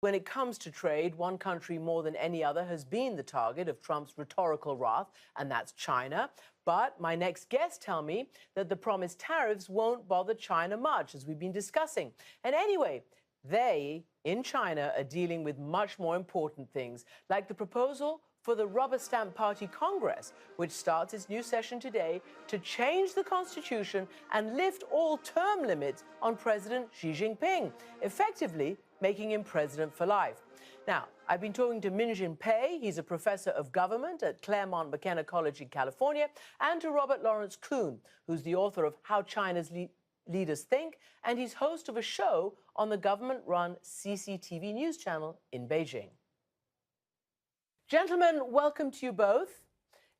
When it comes to trade, one country more than any other has been the target of Trump's rhetorical wrath, and that's China. But my next guests tell me that the promised tariffs won't bother China much, as we've been discussing. And anyway, they, in China, are dealing with much more important things, like the proposal for the Rubber Stamp Party Congress, which starts its new session today to change the constitution and lift all term limits on President Xi Jinping, effectively making him president for life. Now, I've been talking to Minjin Pei. He's a professor of government at Claremont McKenna College in California, and to Robert Lawrence Kuhn, who's the author of How China's Leaders Think, and he's host of a show on the government-run CCTV news channel in Beijing. Gentlemen, welcome to you both.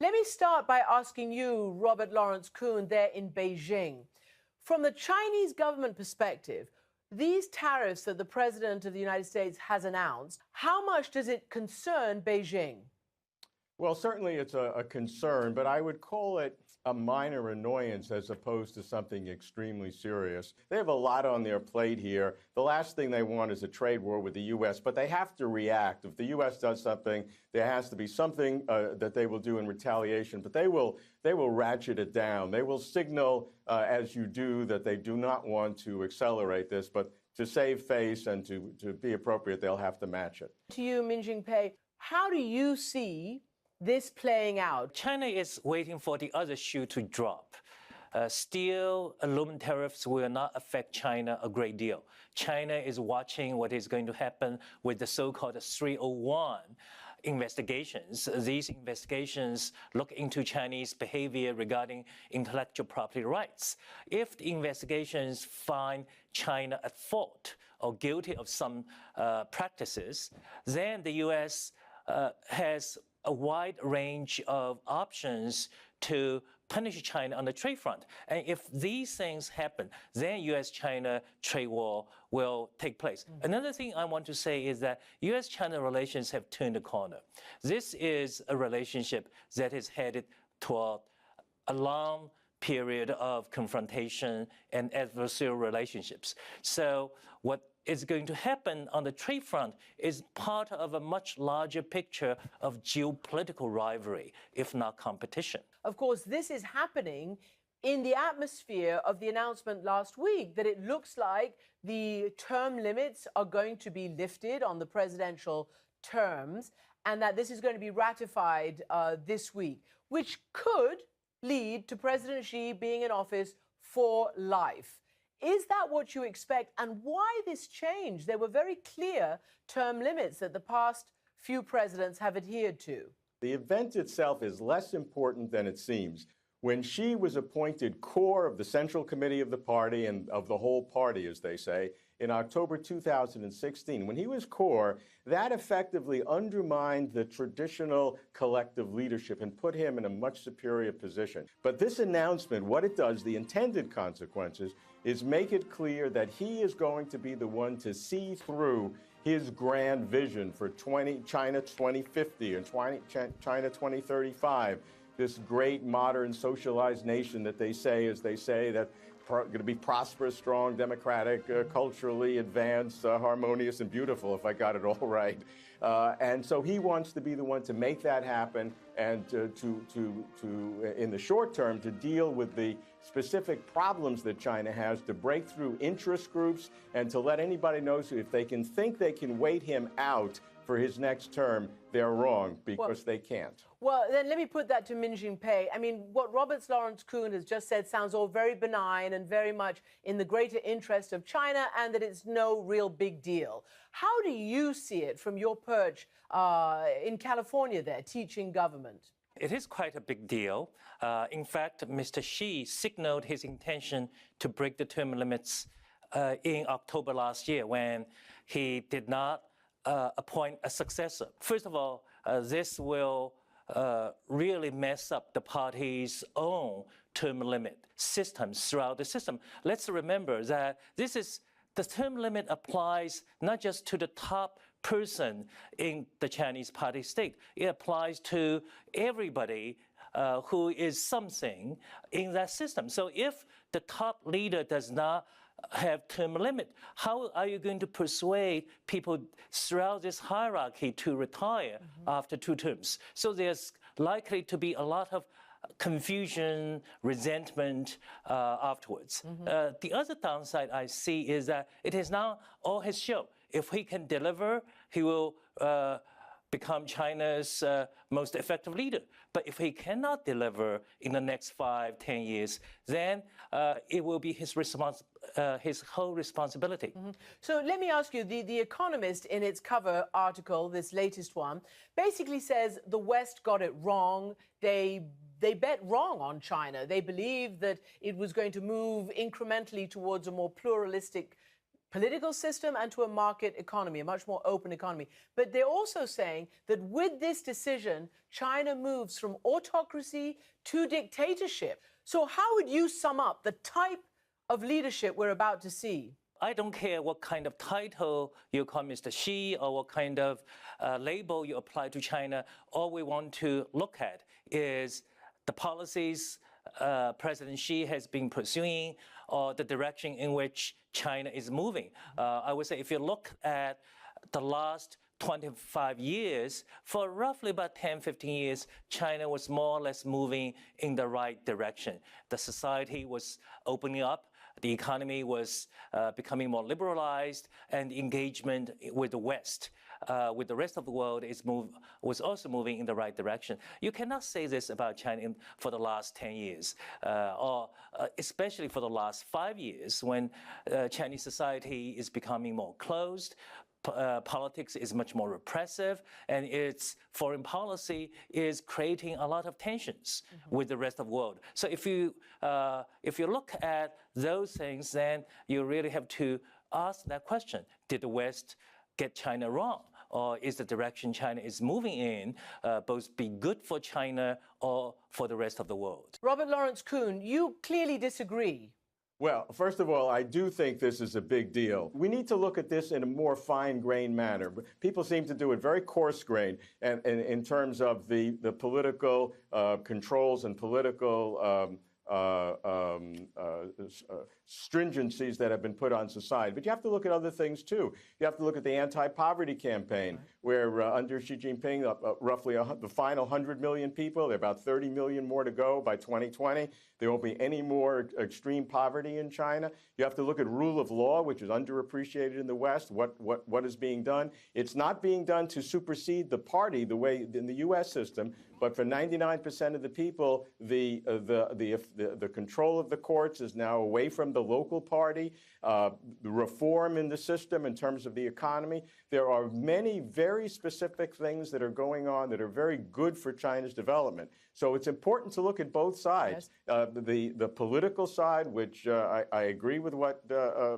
Let me start by asking you, Robert Lawrence Kuhn, there in Beijing. From the Chinese government perspective, these tariffs that the President of the United States has announced, how much does it concern Beijing? Well, certainly it's a concern, but I would call it a minor annoyance as opposed to something extremely serious. They have a lot on their plate here. The last thing they want is a trade war with the U.S., but they have to react. If the U.S. does something, there has to be something that they will do in retaliation, but they will ratchet it down. They will signal, as you do, that they do not want to accelerate this, but to save face and to be appropriate, they'll have to match it. To you, Minjin Pei, how do you see this playing out? China is waiting for the other shoe to drop. Steel, aluminum tariffs will not affect China a great deal. China is watching what is going to happen with the so-called 301 investigations. These investigations look into Chinese behavior regarding intellectual property rights. If the investigations find China at fault or guilty of some practices, then the U.S. Has a wide range of options to punish China on the trade front. And if these things happen, then U.S.-China trade war will take place. Another thing I want to say is that U.S.-China relations have turned a corner. This is a relationship that is headed toward a long period of confrontation and adversarial relationships. So what is going to happen on the trade front is part of a much larger picture of geopolitical rivalry, if not competition. Of course, this is happening in the atmosphere of the announcement last week that it looks like the term limits are going to be lifted on the presidential terms and that this is going to be ratified this week, which could lead to President Xi being in office for life. Is that what you expect? And why this change? There were very clear term limits that the past few presidents have adhered to. The event itself is less important than it seems. When Xi was appointed core of the Central Committee of the party and of the whole party, as they say, in October 2016, when he was core, that effectively undermined the traditional collective leadership and put him in a much superior position. But this announcement, what it does, the intended consequences, is make it clear that he is going to be the one to see through his grand vision for China 2050 and China 2035, this great modern socialized nation that they say, that going to be prosperous, strong, democratic, culturally advanced, harmonious, and beautiful, if I got it all right. And so he wants to be the one to make that happen and in the short term, to deal with the specific problems that China has, to break through interest groups and to let anybody know so if they can think they can wait him out for his next term, they're wrong because they can't. Well, then let me put that to Minjin Pei. I mean, what Robert Lawrence Kuhn has just said sounds all very benign and very much in the greater interest of China and that it's no real big deal. How do you see it from your perch in California there, teaching government? It is quite a big deal. In fact, Mr. Xi signaled his intention to break the term limits in October last year when he did not appoint a successor. First of all, this will really mess up the party's own term limit systems throughout the system. Let's remember that the term limit applies not just to the top person in the Chinese party state. It applies to everybody who is something in that system. So if the top leader does not have term limit. How are you going to persuade people throughout this hierarchy to retire after 2 terms? So there's likely to be a lot of confusion, resentment afterwards. The other downside I see is that it is now all his show. If he can deliver, he will become China's most effective leader. But if he cannot deliver in the next 5, 10 years, then it will be his whole responsibility. So let me ask you, The Economist in its cover article, this latest one, basically says the West got it wrong. They bet wrong on China. They believed that it was going to move incrementally towards a more pluralistic political system and to a market economy, a much more open economy. But they're also saying that with this decision, China moves from autocracy to dictatorship. So how would you sum up the type of leadership we're about to see? I don't care what kind of title you call Mr. Xi or what kind of label you apply to China. All we want to look at is the policies President Xi has been pursuing or the direction in which China is moving. I would say if you look at the last 25 years, for roughly about 10, 15 years, China was more or less moving in the right direction. The society was opening up, the economy was becoming more liberalized, and engagement with the West, with the rest of the world, was also moving in the right direction. You cannot say this about China for the last 10 years, or especially for the last 5 years, when Chinese society is becoming more closed. Politics is much more repressive, and its foreign policy is creating a lot of tensions with the rest of the world. So if you look at those things, then you really have to ask that question: did the West get China wrong, or is the direction China is moving in both be good for China or for the rest of the world? Robert Lawrence Kuhn, you clearly disagree. Well, first of all, I do think this is a big deal. We need to look at this in a more fine-grained manner. People seem to do it very coarse-grained and in terms of the political controls and political stringencies that have been put on society. But you have to look at other things, too. You have to look at the anti-poverty campaign, where under Xi Jinping, roughly the final 100 million people, there are about 30 million more to go by 2020. There won't be any more extreme poverty in China. You have to look at rule of law, which is underappreciated in the West. What is being done? It's not being done to supersede the party the way in the U.S. system, but for 99% of the people, the control of the courts is now away from the local party. The reform in the system in terms of the economy. There are many very specific things that are going on that are very good for China's development. So it's important to look at both sides. Yes. The political side, which I agree with what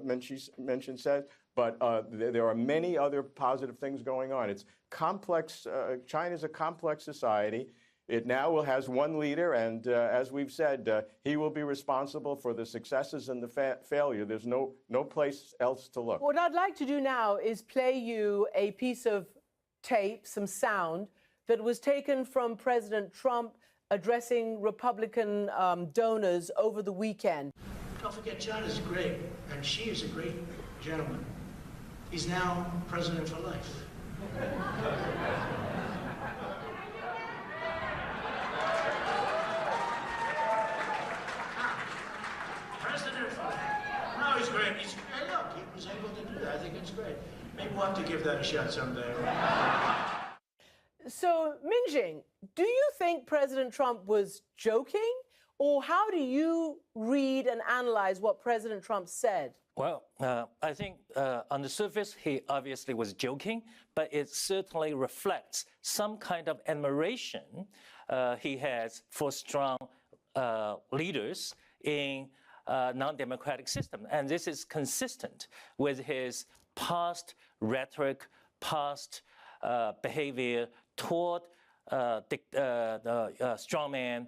Mention said, but there are many other positive things going on. It's complex. China's a complex society. It now has one leader, and as we've said, he will be responsible for the successes and the failure. There's no place else to look. What I'd like to do now is play you a piece of tape, some sound, that was taken from President Trump addressing Republican donors over the weekend. Don't forget, China's great, and Xi is a great gentleman. He's now president for life. No, he's great. Hey, look, he was able to do that. I think it's great. Maybe we'll have to give that a shot someday. So, Minjing, do you think President Trump was joking? Or how do you read and analyze what President Trump said? Well, I think on the surface, he obviously was joking, but it certainly reflects some kind of admiration he has for strong leaders in non-democratic system. And this is consistent with his past rhetoric, past behavior toward the strongman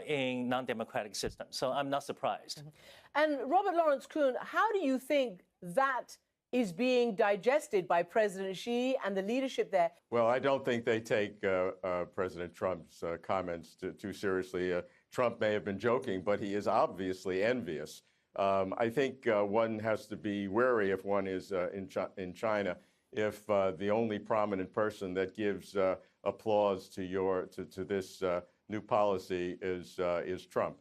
in non-democratic systems. So I'm not surprised. Mm-hmm. And Robert Lawrence Kuhn, how do you think that is being digested by President Xi and the leadership there? Well, I don't think they take President Trump's comments too seriously. Trump may have been joking, but he is obviously envious I think one has to be wary if one is in China, if the only prominent person that gives applause to this new policy is Trump.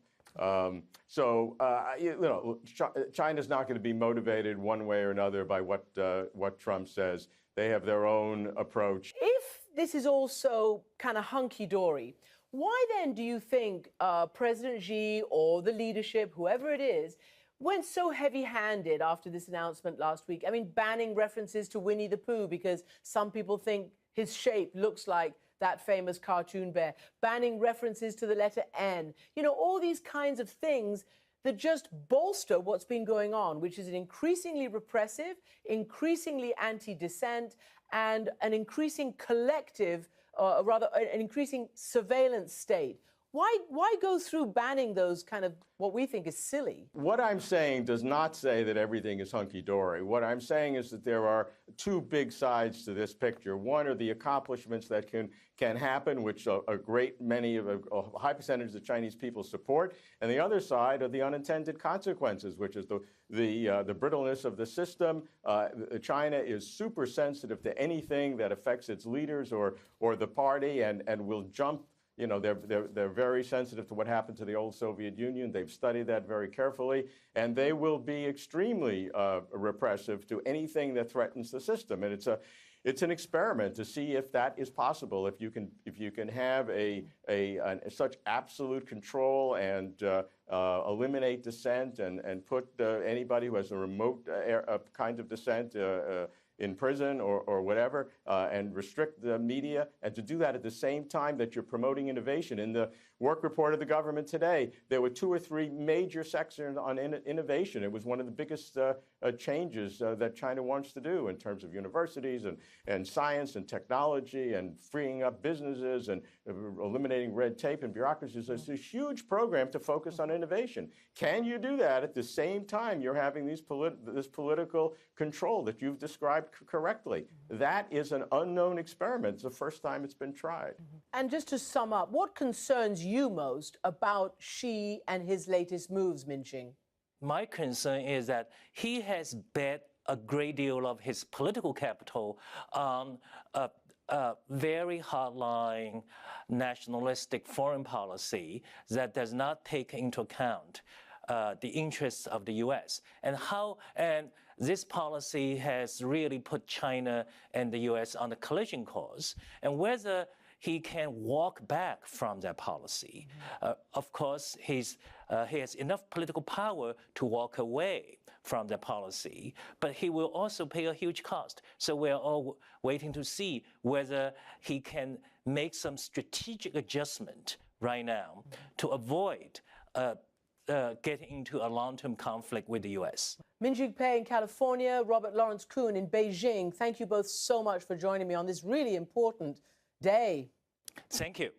China's not going to be motivated one way or another by what Trump says. They have their own approach. If this is also kind of hunky-dory, why then do you think President Xi or the leadership, whoever it is, went so heavy-handed after this announcement last week? I mean, banning references to Winnie the Pooh because some people think his shape looks like that famous cartoon bear, banning references to the letter N, you know, all these kinds of things that just bolster what's been going on, which is an increasingly repressive, increasingly anti-dissent, and an increasing collective, rather an increasing surveillance state. Why go through banning those kind of what we think is silly? What I'm saying does not say that everything is hunky-dory. What I'm saying is that there are two big sides to this picture. One are the accomplishments that can happen, which a high percentage of the Chinese people support, and the other side are the unintended consequences, which is the brittleness of the system. China is super sensitive to anything that affects its leaders or the party, and will jump. You know, they're very sensitive to what happened to the old Soviet Union. They've studied that very carefully, and they will be extremely repressive to anything that threatens the system. And it's an experiment to see if that is possible. If you can have such absolute control and eliminate dissent and put anybody who has a remote kind of dissent in prison or whatever, and restrict the media, and to do that at the same time that you're promoting innovation. In the work report of the government today, there were 2 or 3 major sections on innovation. It was one of the biggest changes that China wants to do in terms of universities and science and technology and freeing up businesses and eliminating red tape and bureaucracies. It's a huge program to focus on innovation. Can you do that at the same time you're having this political control that you've described correctly? That is an unknown experiment. It's the first time it's been tried. And just to sum up, what concerns you most about Xi and his latest moves, Minxing? My concern is that he has bet a great deal of his political capital on a very hardline nationalistic foreign policy that does not take into account the interests of the U.S. and this policy has really put China and the U.S. on a collision course, and whether he can walk back from that policy. Of course, he has enough political power to walk away from that policy, but he will also pay a huge cost. So we're all waiting to see whether he can make some strategic adjustment right now to avoid getting into a long-term conflict with the U.S. Minxing Pei in California, Robert Lawrence Kuhn in Beijing. Thank you both so much for joining me on this really important day. Thank you.